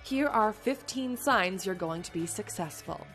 Here are 15 signs you're going to be successful.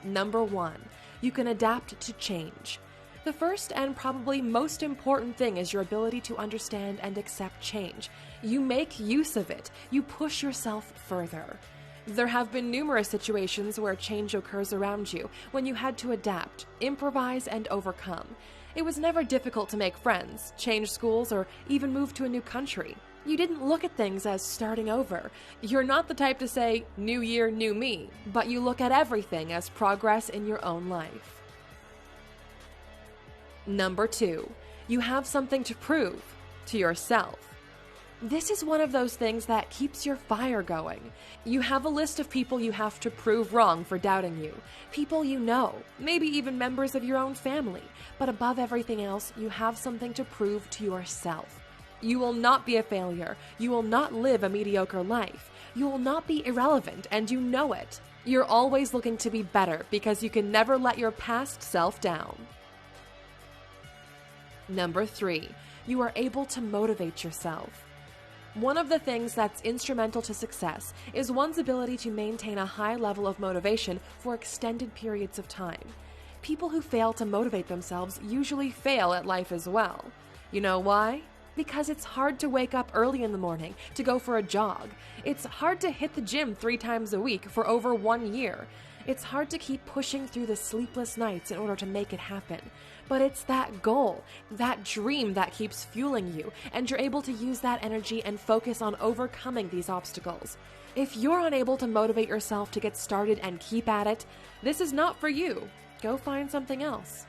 Number 1, you can adapt to change. The first and probably most important thing is your ability to understand and accept change. You make use of it. You push yourself further. There have been numerous situations where change occurs around you when you had to adapt, improvise, and overcome. It was never difficult to make friends, change schools, or even move to a new country. You didn't look at things as starting over. You're not the type to say, new year, new me, but you look at everything as progress in your own life. Number 2, you have something to prove to yourself. This is one of those things that keeps your fire going. You have a list of people you have to prove wrong for doubting you. People you know, maybe even members of your own family. But above everything else, you have something to prove to yourself. You will not be a failure. You will not live a mediocre life. You will not be irrelevant, and you know it. You're always looking to be better because you can never let your past self down. Number 3, you are able to motivate yourself. One of the things that's instrumental to success is one's ability to maintain a high level of motivation for extended periods of time. People who fail to motivate themselves usually fail at life as well. You know why? Because it's hard to wake up early in the morning to go for a jog. It's hard to hit the gym 3 times a week for over 1 year. It's hard to keep pushing through the sleepless nights in order to make it happen. But it's that goal, that dream that keeps fueling you, and you're able to use that energy and focus on overcoming these obstacles. If you're unable to motivate yourself to get started and keep at it, this is not for you. Go find something else.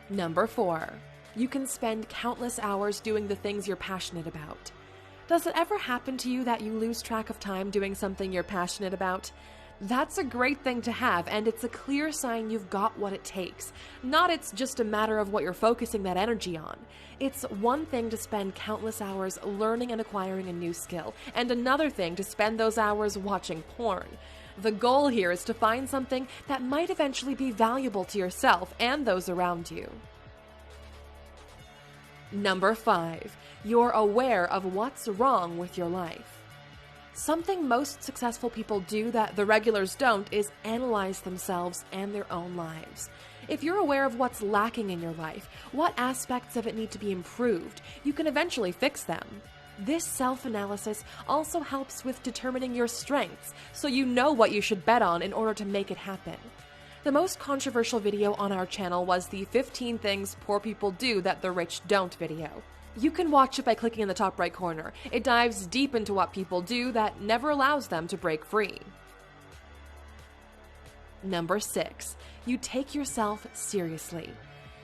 Number 4, you can spend countless hours doing the things you're passionate about. Does it ever happen to you that you lose track of time doing something you're passionate about? That's a great thing to have, and it's a clear sign you've got what it takes. Not it's just a matter of what you're focusing that energy on. It's one thing to spend countless hours learning and acquiring a new skill, and another thing to spend those hours watching porn. The goal here is to find something that might eventually be valuable to yourself and those around you. Number 5, you're aware of what's wrong with your life. Something most successful people do that the regulars don't is analyze themselves and their own lives. If you're aware of what's lacking in your life, what aspects of it need to be improved, you can eventually fix them. This self-analysis also helps with determining your strengths, so you know what you should bet on in order to make it happen. The most controversial video on our channel was the 15 things poor people do that the rich don't video. You can watch it by clicking in the top right corner. It dives deep into what people do that never allows them to break free. Number 6, you take yourself seriously.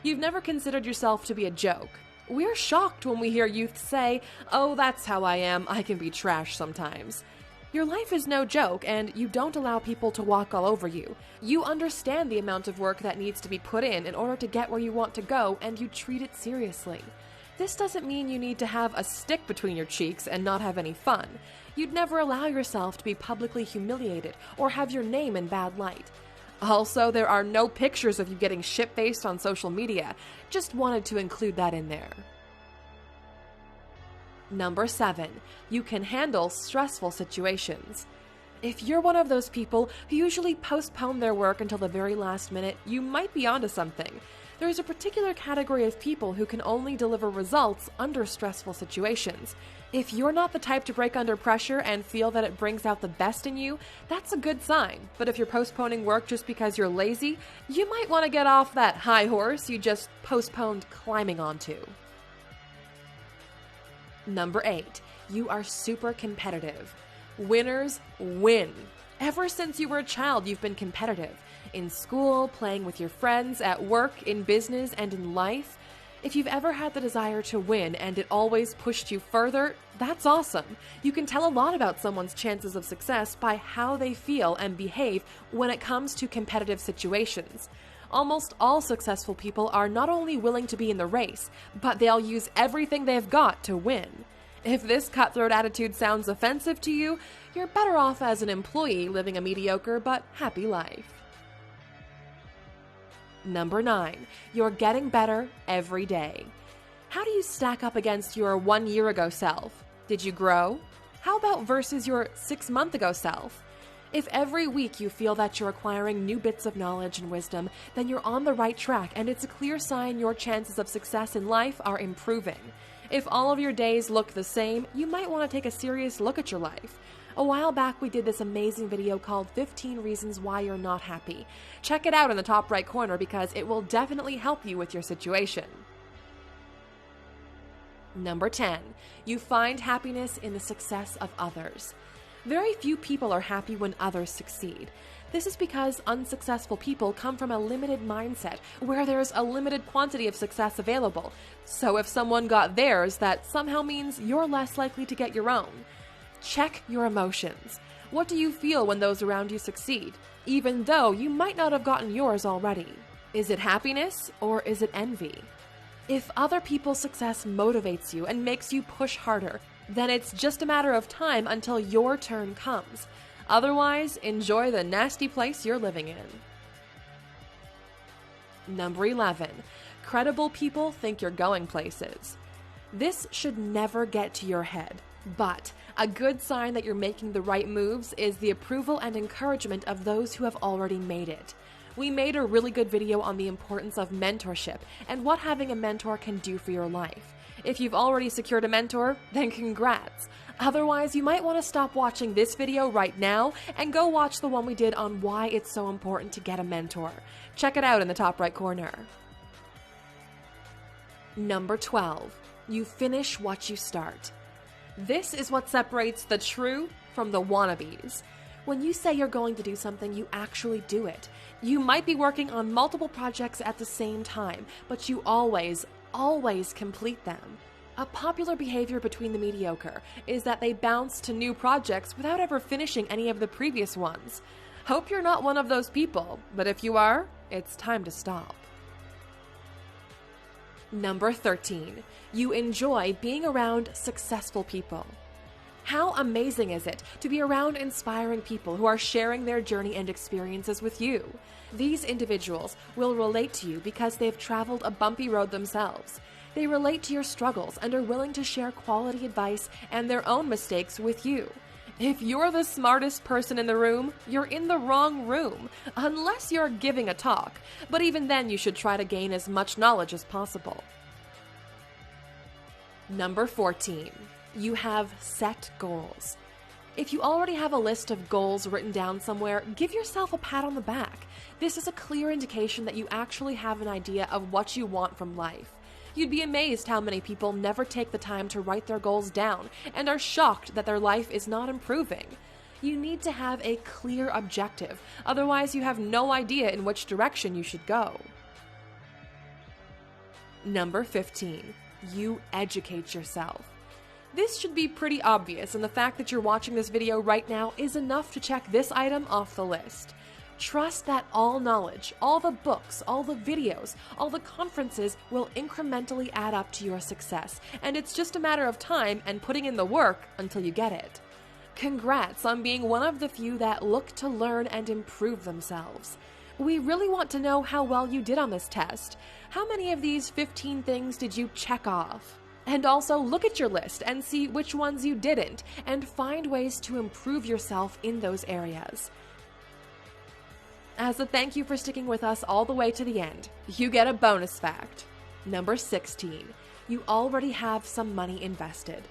You've never considered yourself to be a joke. We're shocked when we hear youth say, "Oh, that's how I am, I can be trash sometimes." Your life is no joke, and you don't allow people to walk all over you. You understand the amount of work that needs to be put in order to get where you want to go, and you treat it seriously. This doesn't mean you need to have a stick between your cheeks and not have any fun. You'd never allow yourself to be publicly humiliated or have your name in bad light. Also, there are no pictures of you getting shit-faced on social media. Just wanted to include that in there. Number 7, you can handle stressful situations. If you're one of those people who usually postpone their work until the very last minute, you might be onto something. There's a particular category of people who can only deliver results under stressful situations. If you're not the type to break under pressure and feel that it brings out the best in you, that's a good sign. But if you're postponing work just because you're lazy, you might want to get off that high horse you just postponed climbing onto. Number 8, you are super competitive. Winners win. Ever since you were a child, you've been competitive. In school, playing with your friends, at work, in business, and in life. If you've ever had the desire to win and it always pushed you further, that's awesome. You can tell a lot about someone's chances of success by how they feel and behave when it comes to competitive situations. Almost all successful people are not only willing to be in the race, but they'll use everything they've got to win. If this cutthroat attitude sounds offensive to you, you're better off as an employee living a mediocre but happy life. Number 9, you're getting better every day. How do you stack up against your 1 year ago self? Did you grow? How about versus your 6 month ago self? If every week you feel that you're acquiring new bits of knowledge and wisdom, then you're on the right track, and it's a clear sign your chances of success in life are improving. If all of your days look the same, you might want to take a serious look at your life. A while back, we did this amazing video called 15 Reasons Why You're Not Happy. Check it out in the top right corner because it will definitely help you with your situation. Number 10, you find happiness in the success of others. Very few people are happy when others succeed. This is because unsuccessful people come from a limited mindset where there's a limited quantity of success available. So if someone got theirs, that somehow means you're less likely to get your own. Check your emotions. What do you feel when those around you succeed, even though you might not have gotten yours already? Is it happiness or is it envy? If other people's success motivates you and makes you push harder, then it's just a matter of time until your turn comes. Otherwise, enjoy the nasty place you're living in. Number 11, credible people think you're going places. This should never get to your head, but a good sign that you're making the right moves is the approval and encouragement of those who have already made it. We made a really good video on the importance of mentorship and what having a mentor can do for your life. If you've already secured a mentor, then congrats. Otherwise, you might want to stop watching this video right now and go watch the one we did on why it's so important to get a mentor. Check it out in the top right corner. Number 12, you finish what you start. This is what separates the true from the wannabes. When you say you're going to do something, you actually do it. You might be working on multiple projects at the same time, but you always complete them. A popular behavior between the mediocre is that they bounce to new projects without ever finishing any of the previous ones. Hope you're not one of those people, but if you are, it's time to stop. Number 13, you enjoy being around successful people. How amazing is it to be around inspiring people who are sharing their journey and experiences with you? These individuals will relate to you because they've traveled a bumpy road themselves. They relate to your struggles and are willing to share quality advice and their own mistakes with you. If you're the smartest person in the room, you're in the wrong room, unless you're giving a talk. But even then, you should try to gain as much knowledge as possible. Number 14, you have set goals. If you already have a list of goals written down somewhere, give yourself a pat on the back. This is a clear indication that you actually have an idea of what you want from life. You'd be amazed how many people never take the time to write their goals down and are shocked that their life is not improving. You need to have a clear objective, otherwise you have no idea in which direction you should go. Number 15, you educate yourself. This should be pretty obvious, and the fact that you're watching this video right now is enough to check this item off the list. Trust that all knowledge, all the books, all the videos, all the conferences will incrementally add up to your success, and it's just a matter of time and putting in the work until you get it. Congrats on being one of the few that look to learn and improve themselves. We really want to know how well you did on this test. How many of these 15 things did you check off? And also look at your list and see which ones you didn't, and find ways to improve yourself in those areas. As a thank you for sticking with us all the way to the end, you get a bonus fact. Number 16, you already have some money invested.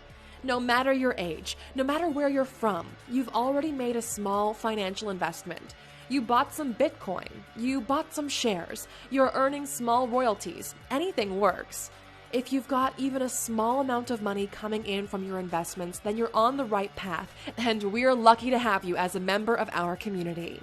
No matter your age, no matter where you're from, you've already made a small financial investment. You bought some Bitcoin, you bought some shares, you're earning small royalties, anything works. If you've got even a small amount of money coming in from your investments, then you're on the right path, and we're lucky to have you as a member of our community.